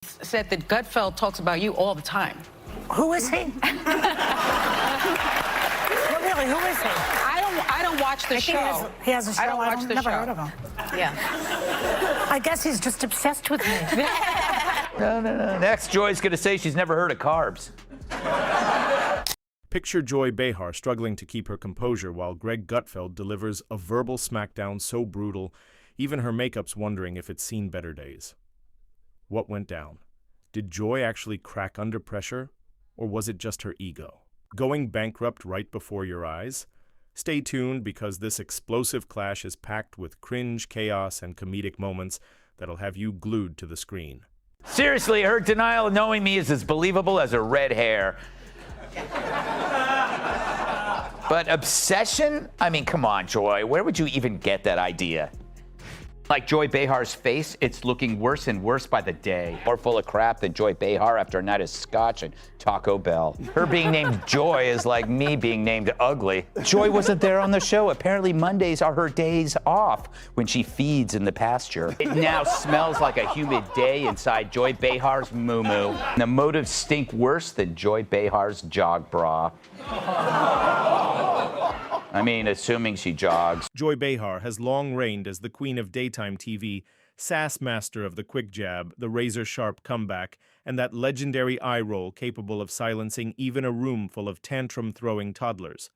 said that Gutfeld talks about you all the time. Who is he? Well, really, who is he? I don't watch the show. He has a show. I don't watch the never show. heard of him. Yeah. I guess he's just obsessed with me. No. Next, Joy's going to say she's never heard of carbs. Picture Joy Behar struggling to keep her composure while Greg Gutfeld delivers a verbal smackdown so brutal, even her makeup's wondering if it's seen better days. What went down? Did Joy actually crack under pressure, or was it just her ego? Going bankrupt right before your eyes? Stay tuned, because this explosive clash is packed with cringe, chaos, and comedic moments that'll have you glued to the screen. Seriously, her denial of knowing me is as believable as her red hair. But obsession? I mean, come on, Joy. Where would you even get that idea? Like Joy Behar's face, it's looking worse and worse by the day. More full of crap than Joy Behar after a night of scotch and Taco Bell. Her being named Joy is like me being named ugly. Joy wasn't there on the show. Apparently Mondays are her days off when she feeds in the pasture. It now smells like a humid day inside Joy Behar's moo-moo. The motives stink worse than Joy Behar's jog bra. I mean, assuming she jogs. Joy Behar has long reigned as the queen of daytime TV, sass master of the quick jab, the razor-sharp comeback, and that legendary eye roll capable of silencing even a room full of tantrum-throwing toddlers.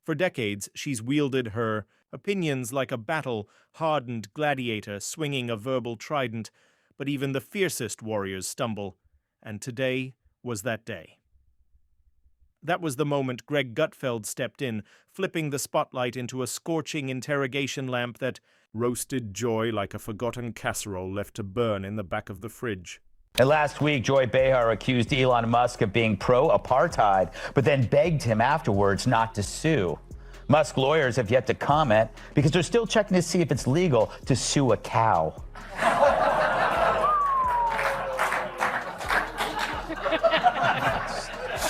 For decades, she's wielded her opinions like a battle-hardened gladiator swinging a verbal trident, but even the fiercest warriors stumble, and today was that day. That was the moment Greg Gutfeld stepped in, flipping the spotlight into a scorching interrogation lamp that roasted Joy like a forgotten casserole left to burn in the back of the fridge. And last week, Joy Behar accused Elon Musk of being pro-apartheid, but then begged him afterwards not to sue. Musk lawyers have yet to comment because they're still checking to see if it's legal to sue a cow.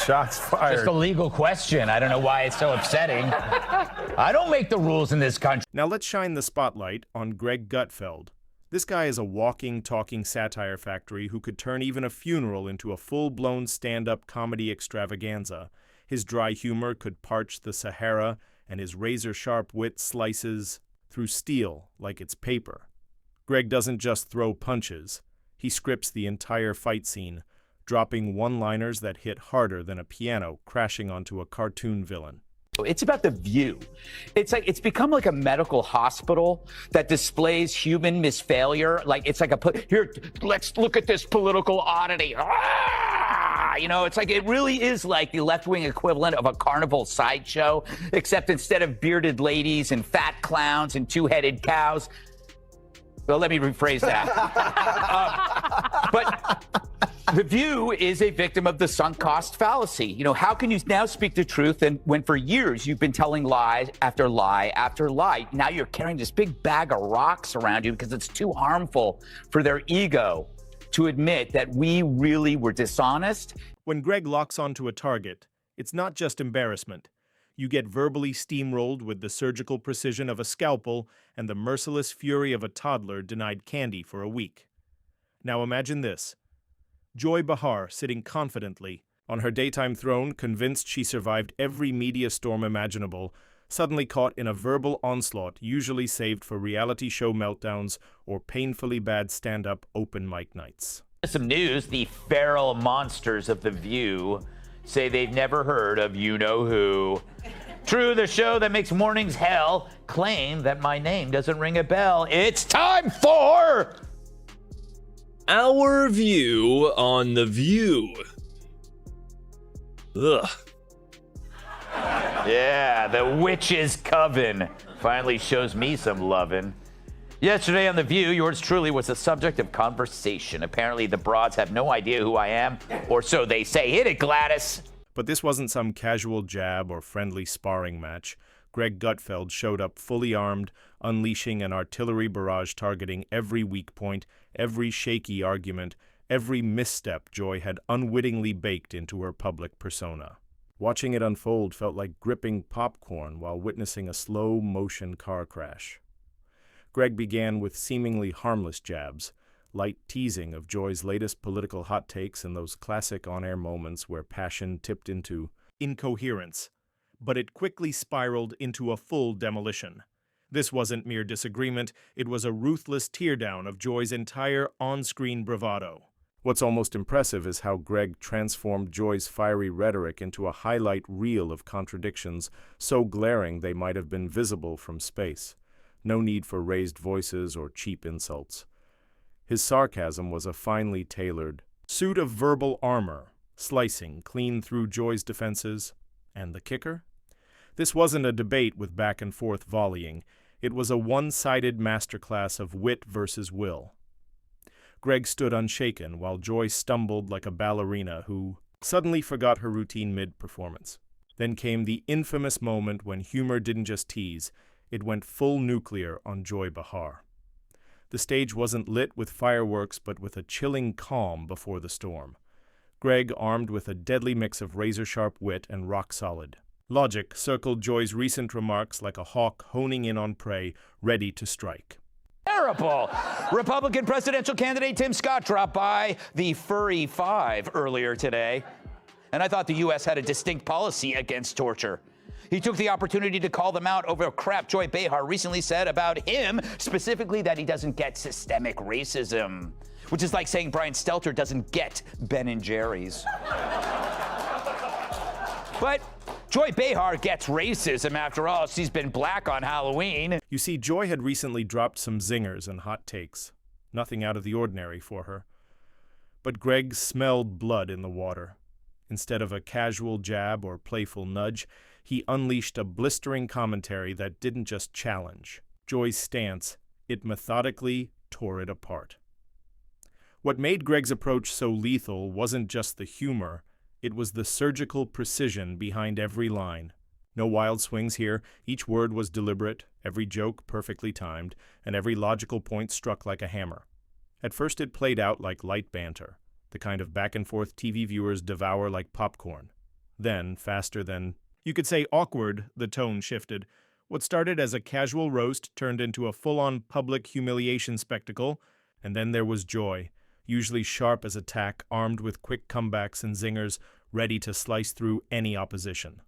Shots fired. Just a legal question. I don't know why it's so upsetting. I don't make the rules in this country. Now let's shine the spotlight on Greg Gutfeld. This guy is a walking, talking satire factory who could turn even a funeral into a full-blown stand-up comedy extravaganza. His dry humor could parch the Sahara, and his razor-sharp wit slices through steel like it's paper. Greg doesn't just throw punches. He scripts the entire fight scene, dropping one-liners that hit harder than a piano crashing onto a cartoon villain. It's about the view. It's become like a medical hospital that displays human misfailure. Like it's like here, let's look at this political oddity. You know, it's like it really is like the left-wing equivalent of a carnival sideshow, except instead of bearded ladies and fat clowns and two-headed cows. Well, let me rephrase that. But The View is a victim of the sunk cost fallacy. You know, how can you now speak the truth and when for years you've been telling lie after lie after lie? Now you're carrying this big bag of rocks around you because it's too harmful for their ego to admit that we really were dishonest. When Greg locks onto a target, it's not just embarrassment. You get verbally steamrolled with the surgical precision of a scalpel and the merciless fury of a toddler denied candy for a week. Now imagine this. Joy Behar sitting confidently on her daytime throne, convinced she survived every media storm imaginable, suddenly caught in a verbal onslaught usually saved for reality show meltdowns or painfully bad stand-up open mic nights. Some news, the feral monsters of The View say they've never heard of you-know-who. True, the show that makes mornings hell claim that my name doesn't ring a bell. It's time for... Our view on The View. Ugh. Yeah, the witch's coven finally shows me some lovin'. Yesterday on The View, yours truly was the subject of conversation. Apparently the broads have no idea who I am, or so they say. Hit it, Gladys. But this wasn't some casual jab or friendly sparring match. Greg Gutfeld showed up fully armed, unleashing an artillery barrage targeting every weak point, every shaky argument, every misstep Joy had unwittingly baked into her public persona. Watching it unfold felt like gripping popcorn while witnessing a slow-motion car crash. Greg began with seemingly harmless jabs, light teasing of Joy's latest political hot takes in those classic on-air moments where passion tipped into incoherence. But it quickly spiraled into a full demolition. This wasn't mere disagreement, it was a ruthless teardown of Joy's entire on-screen bravado. What's almost impressive is how Greg transformed Joy's fiery rhetoric into a highlight reel of contradictions so glaring they might have been visible from space. No need for raised voices or cheap insults. His sarcasm was a finely tailored suit of verbal armor, slicing clean through Joy's defenses. And the kicker? This wasn't a debate with back-and-forth volleying. It was a one-sided masterclass of wit versus will. Greg stood unshaken while Joy stumbled like a ballerina who suddenly forgot her routine mid-performance. Then came the infamous moment when humor didn't just tease, it went full nuclear on Joy Behar. The stage wasn't lit with fireworks but with a chilling calm before the storm. Greg, armed with a deadly mix of razor-sharp wit and rock-solid logic, circled Joy's recent remarks like a hawk honing in on prey, ready to strike. Terrible. Republican presidential candidate Tim Scott dropped by the Furry Five earlier today, and I thought the U.S. had a distinct policy against torture. He took the opportunity to call them out over crap Joy Behar recently said about him, specifically that he doesn't get systemic racism, which is like saying Brian Stelter doesn't get Ben & Jerry's. But Joy Behar gets racism after all. She's been black on Halloween. You see, Joy had recently dropped some zingers and hot takes. Nothing out of the ordinary for her. But Greg smelled blood in the water. Instead of a casual jab or playful nudge, he unleashed a blistering commentary that didn't just challenge Joy's stance, it methodically tore it apart. What made Greg's approach so lethal wasn't just the humor, it was the surgical precision behind every line. No wild swings here, each word was deliberate, every joke perfectly timed, and every logical point struck like a hammer. At first it played out like light banter, the kind of back-and-forth TV viewers devour like popcorn. Then, faster than, you could say awkward, the tone shifted. What started as a casual roast turned into a full-on public humiliation spectacle, and then there was Joy, usually sharp as a tack, armed with quick comebacks and zingers, ready to slice through any opposition.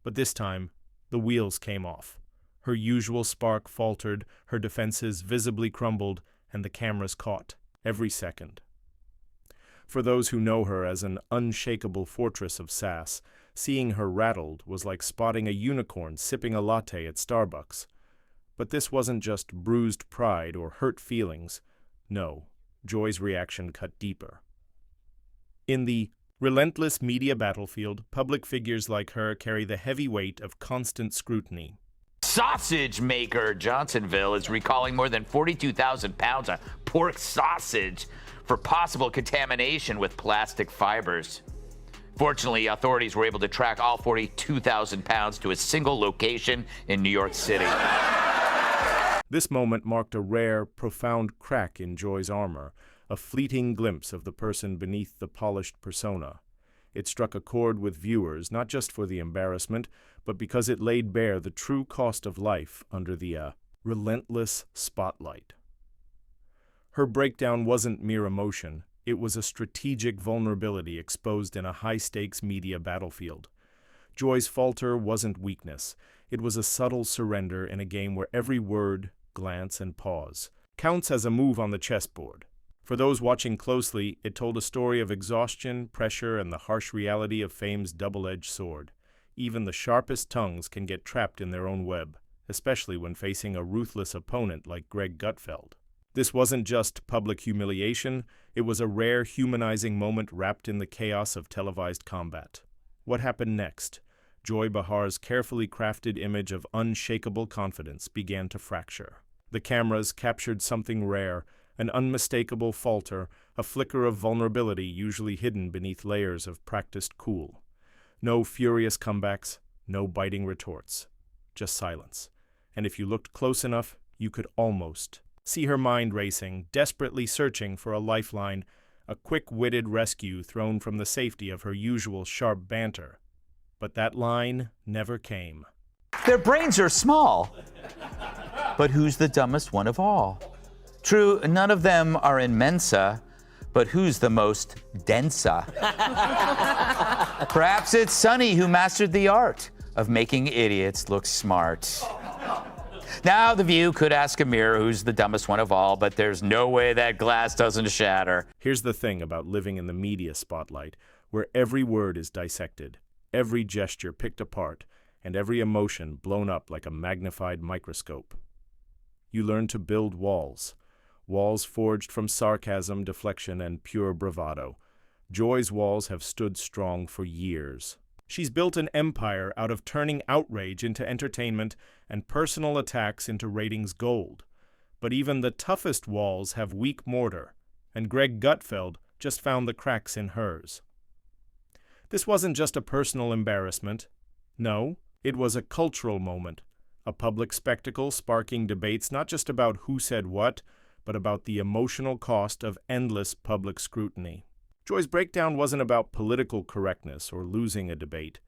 But this time, the wheels came off. Her usual spark faltered, her defenses visibly crumbled, and the cameras caught every second. For those who know her as an unshakable fortress of sass, seeing her rattled was like spotting a unicorn sipping a latte at Starbucks. But this wasn't just bruised pride or hurt feelings. No, Joy's reaction cut deeper. In the relentless media battlefield, public figures like her carry the heavy weight of constant scrutiny. Sausage maker Johnsonville is recalling more than 42,000 pounds of pork sausage for possible contamination with plastic fibers. Fortunately, authorities were able to track all 42,000 pounds to a single location in New York City. This moment marked a rare, profound crack in Joy's armor, a fleeting glimpse of the person beneath the polished persona. It struck a chord with viewers, not just for the embarrassment, but because it laid bare the true cost of life under the relentless spotlight. Her breakdown wasn't mere emotion. It was a strategic vulnerability exposed in a high-stakes media battlefield. Joy's falter wasn't weakness. It was a subtle surrender in a game where every word, glance, and pause counts as a move on the chessboard. For those watching closely, it told a story of exhaustion, pressure, and the harsh reality of fame's double-edged sword. Even the sharpest tongues can get trapped in their own web, especially when facing a ruthless opponent like Greg Gutfeld. This wasn't just public humiliation, it was a rare humanizing moment wrapped in the chaos of televised combat. What happened next? Joy Behar's carefully crafted image of unshakable confidence began to fracture. The cameras captured something rare, an unmistakable falter, a flicker of vulnerability usually hidden beneath layers of practiced cool. No furious comebacks, no biting retorts, just silence. And if you looked close enough, you could almost see her mind racing, desperately searching for a lifeline, a quick-witted rescue thrown from the safety of her usual sharp banter. But that line never came. Their brains are small. But who's the dumbest one of all? True, none of them are in Mensa, but who's the most densa? Perhaps it's Sonny who mastered the art of making idiots look smart. Now, The View could ask a mirror who's the dumbest one of all, but there's no way that glass doesn't shatter. Here's the thing about living in the media spotlight, where every word is dissected, every gesture picked apart, and every emotion blown up like a magnified microscope. You learn to build walls forged from sarcasm, deflection, and pure bravado. Joy's walls have stood strong for years. She's built an empire out of turning outrage into entertainment and personal attacks into ratings gold. But even the toughest walls have weak mortar, and Greg Gutfeld just found the cracks in hers. This wasn't just a personal embarrassment. No, it was a cultural moment, a public spectacle sparking debates not just about who said what, but about the emotional cost of endless public scrutiny. Joy's breakdown wasn't about political correctness or losing a debate.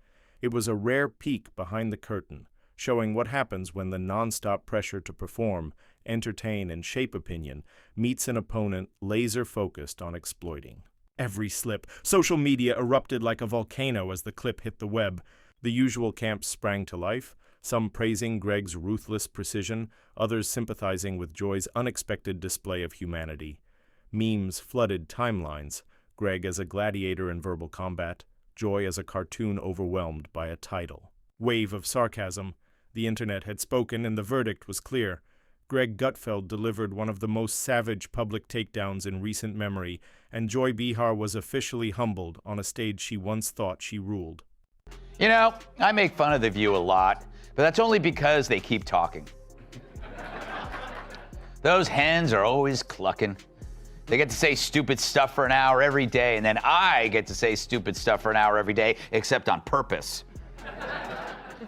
It was a rare peek behind the curtain, showing what happens when the nonstop pressure to perform, entertain, and shape opinion meets an opponent laser-focused on exploiting. Every slip. Social media erupted like a volcano as the clip hit the web. The usual camps sprang to life, some praising Greg's ruthless precision, others sympathizing with Joy's unexpected display of humanity. Memes flooded timelines, Greg as a gladiator in verbal combat, Joy as a cartoon overwhelmed by a title. Wave of sarcasm. The internet had spoken and the verdict was clear. Greg Gutfeld delivered one of the most savage public takedowns in recent memory, and Joy Behar was officially humbled on a stage she once thought she ruled. You know, I make fun of The View a lot, but that's only because they keep talking. Those hens are always clucking. They get to say stupid stuff for an hour every day, and then I get to say stupid stuff for an hour every day, except on purpose.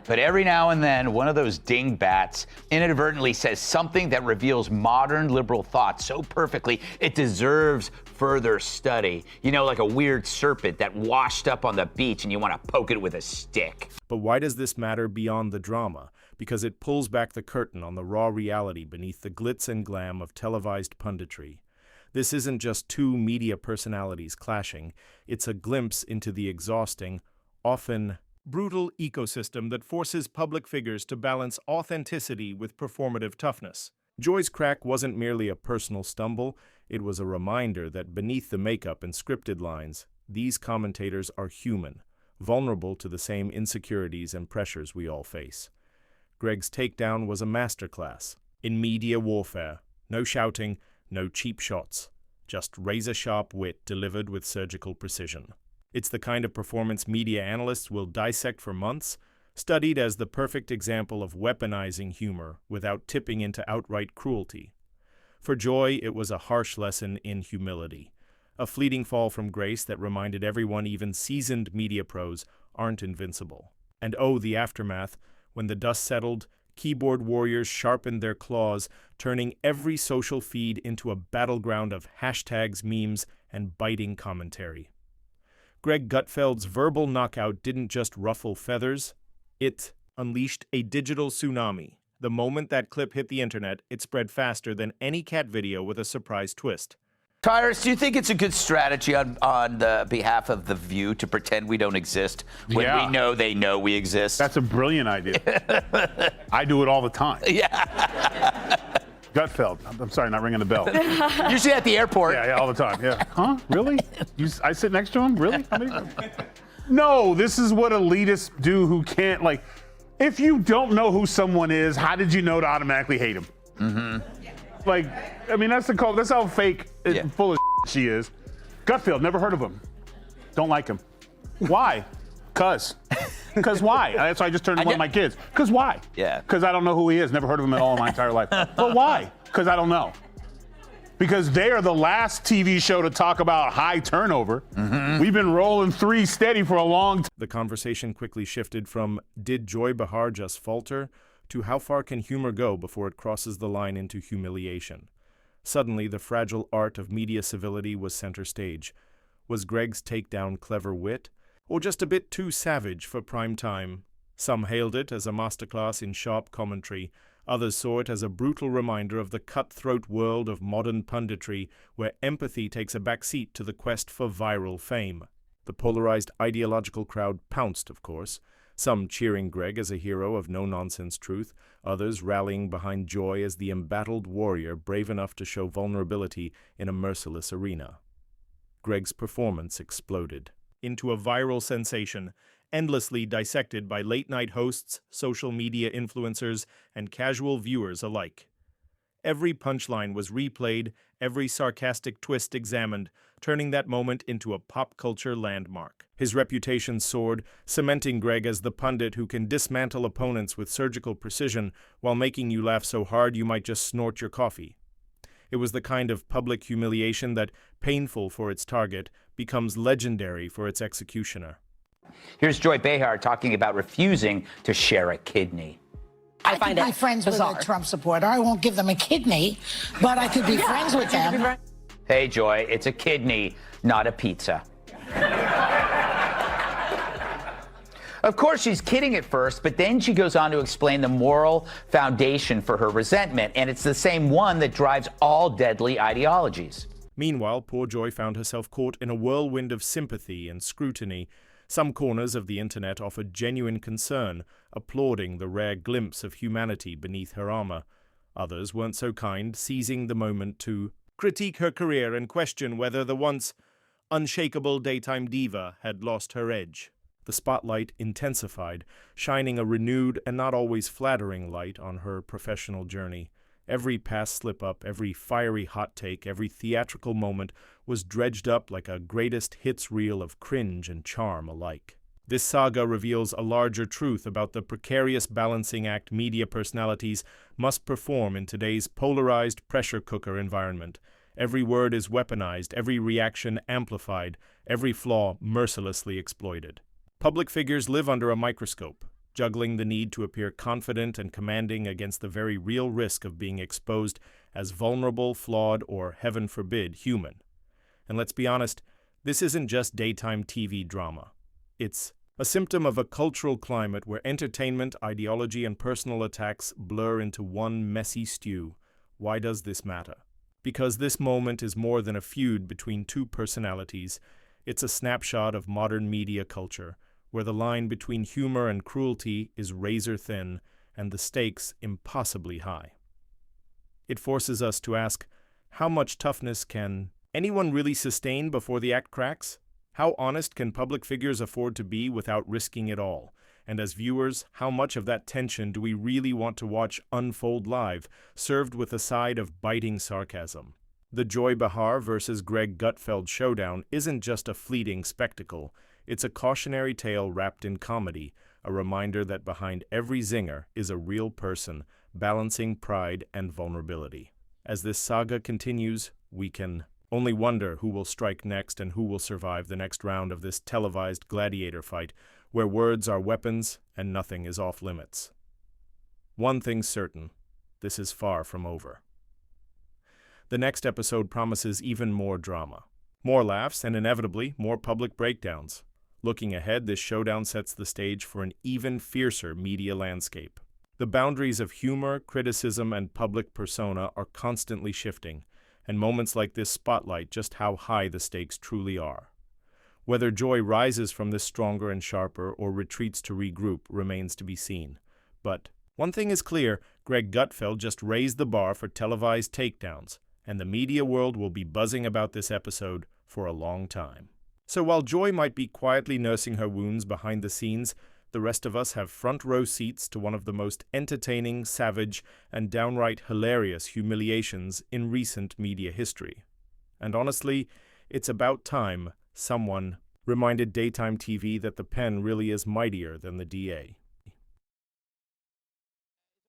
But every now and then, one of those dingbats inadvertently says something that reveals modern liberal thought so perfectly it deserves further study. You know, like a weird serpent that washed up on the beach and you want to poke it with a stick. But why does this matter beyond the drama? Because it pulls back the curtain on the raw reality beneath the glitz and glam of televised punditry. This isn't just two media personalities clashing. It's a glimpse into the exhausting, often brutal ecosystem that forces public figures to balance authenticity with performative toughness. Joy's crack wasn't merely a personal stumble, it was a reminder that beneath the makeup and scripted lines, these commentators are human, vulnerable to the same insecurities and pressures we all face. Greg's takedown was a masterclass in media warfare. No shouting, no cheap shots, just razor-sharp wit delivered with surgical precision. It's the kind of performance media analysts will dissect for months, studied as the perfect example of weaponizing humor without tipping into outright cruelty. For Joy, it was a harsh lesson in humility, a fleeting fall from grace that reminded everyone even seasoned media pros aren't invincible. And oh, the aftermath, when the dust settled, keyboard warriors sharpened their claws, turning every social feed into a battleground of hashtags, memes, and biting commentary. Greg Gutfeld's verbal knockout didn't just ruffle feathers, it unleashed a digital tsunami. The moment that clip hit the internet, it spread faster than any cat video with a surprise twist. Tyrus, do you think it's a good strategy on the behalf of The View to pretend we don't exist when Yeah. we know they know we exist? That's a brilliant idea. I do it all the time. Yeah. Gutfeld. I'm sorry, not ringing the bell. Usually at the airport. Yeah, all the time. Yeah. Huh? Really? I sit next to him? Really? How many? No, this is what elitists do who can't, like, if you don't know who someone is, how did you know to automatically hate him? Mm-hmm. Like, I mean, that's how fake and full of she is. Gutfeld, never heard of him. Don't like him. Why? Cause why? That's why I just turned to one of my kids. Cause why? Yeah. Cause I don't know who he is. Never heard of him at all in my entire life. But why? Cause I don't know. Because they are the last TV show to talk about high turnover. Mm-hmm. We've been rolling 3 steady for a long time. The conversation quickly shifted from did Joy Behar just falter to how far can humor go before it crosses the line into humiliation. Suddenly, the fragile art of media civility was center stage. Was Greg's takedown clever wit? Or just a bit too savage for prime time? Some hailed it as a masterclass in sharp commentary, Others saw it as a brutal reminder of the cutthroat world of modern punditry, where empathy takes a backseat to the quest for viral fame. The polarized ideological crowd pounced, of course, some cheering Greg as a hero of no-nonsense truth, others rallying behind Joy as the embattled warrior brave enough to show vulnerability in a merciless arena. Greg's performance exploded into a viral sensation, endlessly dissected by late-night hosts, social media influencers, and casual viewers alike. Every punchline was replayed, every sarcastic twist examined, turning that moment into a pop culture landmark. His reputation soared, cementing Greg as the pundit who can dismantle opponents with surgical precision while making you laugh so hard you might just snort your coffee. It was the kind of public humiliation that, painful for its target, becomes legendary for its executioner. Here's Joy Behar talking about refusing to share a kidney. I find my friends bizarre. with a Trump supporter. I won't give them a kidney, but I could be friends with them. Hey, Joy, it's a kidney, not a pizza. Of course, she's kidding at first, but then she goes on to explain the moral foundation for her resentment, and it's the same one that drives all deadly ideologies. Meanwhile, poor Joy found herself caught in a whirlwind of sympathy and scrutiny. Some corners of the internet offered genuine concern, applauding the rare glimpse of humanity beneath her armor. Others weren't so kind, seizing the moment to critique her career and question whether the once unshakable daytime diva had lost her edge. The spotlight intensified, shining a renewed and not always flattering light on her professional journey. Every past slip-up, every fiery hot take, every theatrical moment was dredged up like a greatest hits reel of cringe and charm alike. This saga reveals a larger truth about the precarious balancing act media personalities must perform in today's polarized pressure cooker environment. Every word is weaponized, every reaction amplified, every flaw mercilessly exploited. Public figures live under a microscope, juggling the need to appear confident and commanding against the very real risk of being exposed as vulnerable, flawed, or, heaven forbid, human. And let's be honest, this isn't just daytime TV drama. It's a symptom of a cultural climate where entertainment, ideology, and personal attacks blur into one messy stew. Why does this matter? Because this moment is more than a feud between two personalities. It's a snapshot of modern media culture, where the line between humor and cruelty is razor thin and the stakes impossibly high. It forces us to ask, how much toughness can anyone really sustain before the act cracks? How honest can public figures afford to be without risking it all? And as viewers, how much of that tension do we really want to watch unfold live, served with a side of biting sarcasm? The Joy Behar versus Greg Gutfeld showdown isn't just a fleeting spectacle. It's a cautionary tale wrapped in comedy, a reminder that behind every zinger is a real person, balancing pride and vulnerability. As this saga continues, we can only wonder who will strike next and who will survive the next round of this televised gladiator fight, where words are weapons and nothing is off limits. One thing's certain, this is far from over. The next episode promises even more drama, more laughs, and inevitably more public breakdowns. Looking ahead, this showdown sets the stage for an even fiercer media landscape. The boundaries of humor, criticism, and public persona are constantly shifting, and moments like this spotlight just how high the stakes truly are. Whether Joy rises from this stronger and sharper or retreats to regroup remains to be seen. But one thing is clear, Greg Gutfeld just raised the bar for televised takedowns, and the media world will be buzzing about this episode for a long time. So while Joy might be quietly nursing her wounds behind the scenes, the rest of us have front row seats to one of the most entertaining, savage, and downright hilarious humiliations in recent media history. And honestly, it's about time someone reminded daytime TV that the pen really is mightier than the DA.